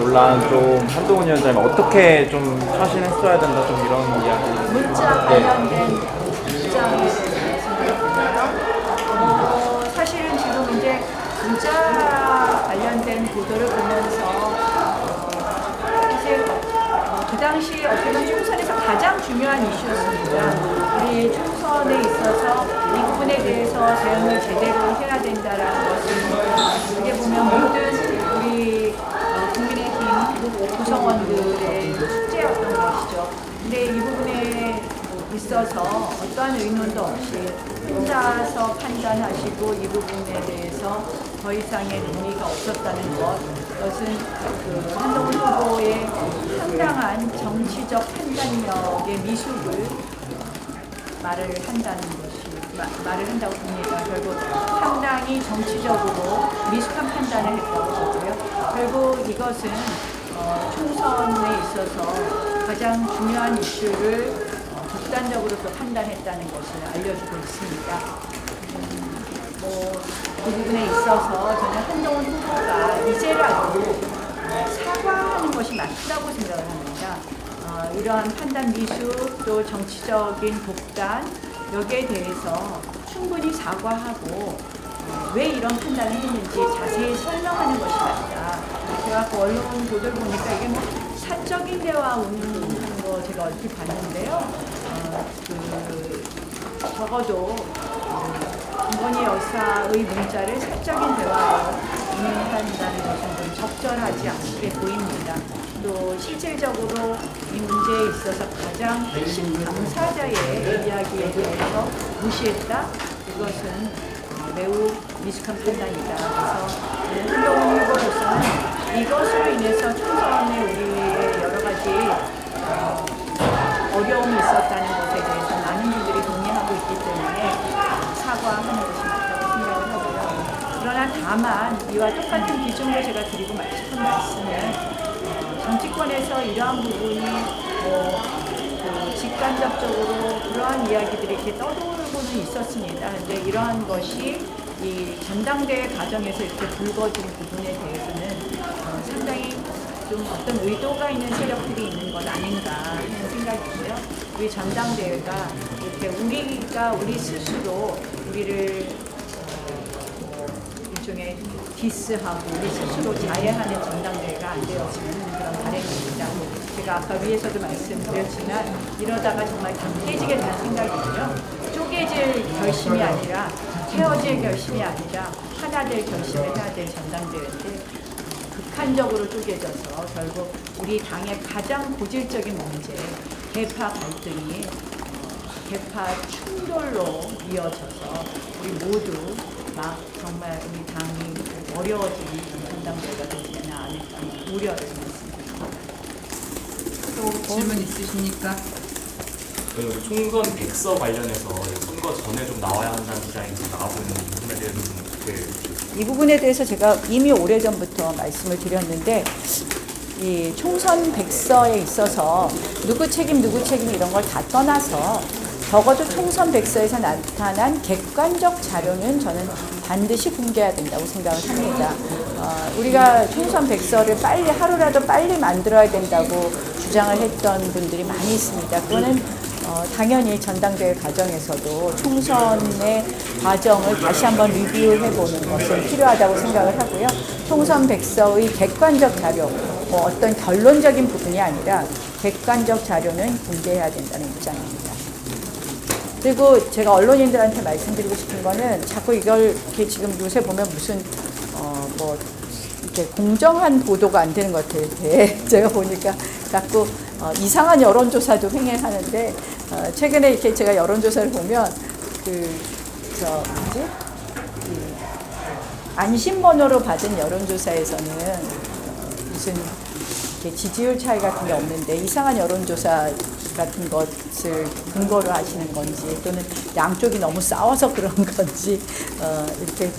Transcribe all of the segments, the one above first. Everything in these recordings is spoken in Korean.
논란 좀 한동훈 위원장이 어떻게 좀 처신했어야 된다 좀 이런 이야기. 문자 관련된 입장에 대해서 말씀드릴까요? 사실은 지금 이제 문자 관련된 보도를 보면서 사실 그 당시 어떻게 보면 총선에서 가장 중요한 이슈였습니다. 우리 총선에 있어서 이 부분에 대해서 대응을 제대로 해야 된다라는 것은 어떻게 보면 모든 우리 국민의힘 구성원들의 숙제였던 것이죠. 근데 이 부분에 있어서 어떠한 의논도 없이 혼자서 판단하시고 이 부분에 대해서 더 이상의 논의가 없었다는 것, 그것은 그 한동훈 후보의 상당한 정치적 판단력의 미숙을 말을 한다고 봅니다. 결국 상당히 정치적으로 미숙한 판단을 했다고 보고요. 결국 이것은 총선에 있어서 가장 중요한 이슈를 극단적으로 또 판단했다는 것을 알려주고 있습니다. 그 부분에 있어서 저는 한동훈 후보가 이제라도 사과하는 것이 맞다고 생각을 합니다. 이러한 판단 미숙 또 정치적인 독단 여기에 대해서 충분히 사과하고 왜 이런 판단을 했는지 자세히 설명하는 것이 맞다. 제가 그 언론 보도를 보니까 이게 뭐 사적인 대화 운영하는 거 제가 얼핏 봤는데요. 적어도 김건희 여사의 문자를 사적인 대화로 운영한다는 것은 좀 적절하지 않게 보입니다. 또 실질적으로 이 문제에 있어서 가장 핵심 당사자의 이야기에 대해서 무시했다? 이것은 매우 미숙한 판단이다. 그래서 한동훈 후보로서는 이것으로 인해서 총선에 우리의 여러 가지 어려움이 있었다는 것에 대해서 많은 분들이 동의하고 있기 때문에 사과하는 것이 맞다고 생각을 하고요. 그러나 다만 이와 똑같은 기준으로 제가 드리고 싶은 말씀은 정치권에서 이러한 부분이 직간접적으로 그러한 이야기들이 이렇게 떠돌고는 있었습니다. 그런데 이러한 것이 이 전당대회 과정에서 이렇게 불거진 부분에 대해서는 상당히 좀 어떤 의도가 있는 세력들이 있는 것 아닌가 하는 생각이고요. 우리 전당대회가 이렇게 우리 스스로 우리를 일종의 디스하고 우리 스스로 자해하는 전당대회가 안 되어지는 그런 바람입니다. 제가 아까 위에서도 말씀드렸지만 이러다가 정말 당 깨지겠다는 생각이고요. 쪼개질 결심이 아니라 헤어질 결심이 아니라 하나 될 결심을 해야 될 전당대회인데 극한적으로 쪼개져서 결국 우리 당의 가장 고질적인 문제, 계파 갈등이 계파 충돌로 이어져서 우리 모두 막 정말 우리 당이 어려워지는 전당대회가 되지 않을까 우려를 했습니다. 또 질문 있으십니까? 그 총선 백서 관련해서 선거 전에 좀 나와야 한다는 주장이 지금 나오고 있는 부분에 대해서 좀 어떻게 이 부분에 대해서 제가 이미 오래전부터 말씀을 드렸는데 이 총선 백서에 있어서 누구 책임 이런 걸 다 떠나서 적어도 총선 백서에서 나타난 객관적 자료는 저는 반드시 공개해야 된다고 생각을 합니다. 우리가 총선 백서를 하루라도 빨리 만들어야 된다고 주장을 했던 분들이 많이 있습니다. 그거는 당연히 전당대회 과정에서도 총선의 과정을 다시 한번 리뷰해보는 것은 필요하다고 생각을 하고요. 총선 백서의 객관적 자료, 어떤 결론적인 부분이 아니라 객관적 자료는 공개해야 된다는 입장입니다. 그리고 제가 언론인들한테 말씀드리고 싶은 거는 자꾸 이걸 이렇게 지금 요새 보면 무슨 이렇게 공정한 보도가 안 되는 것 같아요. 제가 보니까 자꾸 이상한 여론조사도 횡행하는데 최근에 이렇게 제가 여론조사를 보면 안심번호로 받은 여론조사에서는 무슨 이렇게 지지율 차이 같은 게 없는데 이상한 여론조사 같은 것을 근거로 하시는 건지 또는 양쪽이 너무 싸워서 그런 건지 이렇게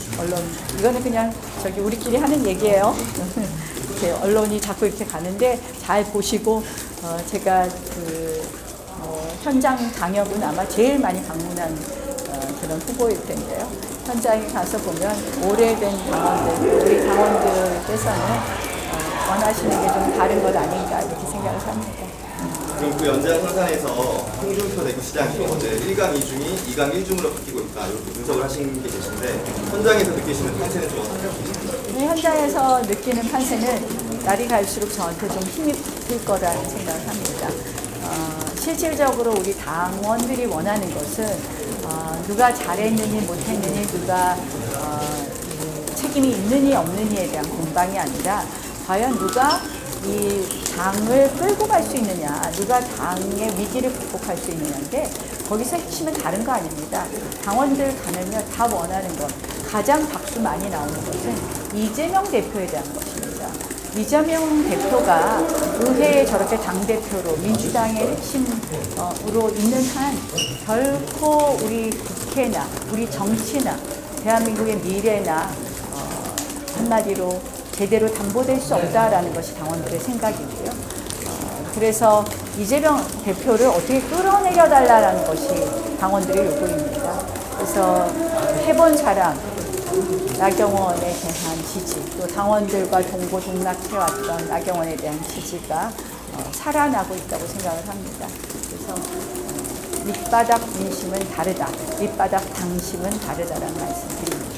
이거는 그냥 우리끼리 하는 얘기예요. 이렇게 언론이 자꾸 이렇게 가는데 잘 보시고 제가 현장 당역은 아마 제일 많이 방문한 그런 후보일 텐데요. 현장에 가서 보면 오래된 당원들, 우리 당원들께서는 원하시는 게 좀 다른 것 아닌가 이렇게 생각을 합니다. 그럼 그 연장선상에서 홍준표 대구시장이 어제 1강 2중이 2강 1중으로 바뀌고 있다 이렇게 분석을 하신 게 계신데 현장에서 느끼시는 판세는 좀 어떠세요? 이 현장에서 느끼는 판세는 날이 갈수록 저한테 좀 힘이 붙을 거라는 생각을 합니다. 실질적으로 우리 당원들이 원하는 것은 누가 잘했느니 못했느니 누가 책임이 있느니 없느니에 대한 공방이 아니라 과연 누가 이 당을 끌고 갈 수 있느냐, 누가 당의 위기를 극복할 수 있느냐인데 거기서 핵심은 다른 거 아닙니다. 당원들 가면 다 원하는 것, 가장 박수 많이 나오는 것은 이재명 대표에 대한 것입니다. 이재명 대표가 의회에 저렇게 당대표로 민주당의 핵심으로 있는 한 결코 우리 국회나 우리 정치나 대한민국의 미래나 한마디로 제대로 담보될 수 없다라는 것이 당원들의 생각이고요. 그래서 이재명 대표를 어떻게 끌어내려 달라는 것이 당원들의 요구입니다. 그래서 해본 사람, 나경원에 대한 지지, 또 당원들과 동고동락해왔던 나경원에 대한 지지가 살아나고 있다고 생각을 합니다. 그래서 밑바닥 민심은 다르다, 밑바닥 당심은 다르다라는 말씀 드립니다.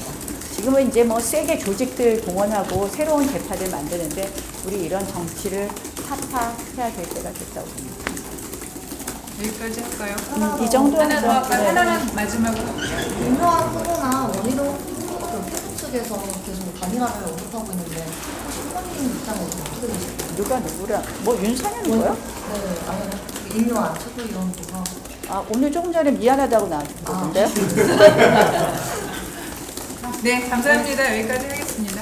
지금은 이제 뭐 세게 조직들 동원하고 새로운 대파들 만드는데 우리 이런 정치를 타파해야 될 때가 됐다고 봅니다. 여기까지 할까요? 이 정도 하나 더 할까요? 네. 하나는 마지막으로. 윤호환 후보나 원희동 후보 측에서 계속 단일화를 언급하고 있는데 후보님 입장은 어떻게 되실까요? 누가 누구랑 뭐 윤상현 누구요? 네, 아니 임요한 최고위원부가 오늘 조금 전에 미안하다고 나왔던데요? 네, 감사합니다. 여기까지 하겠습니다.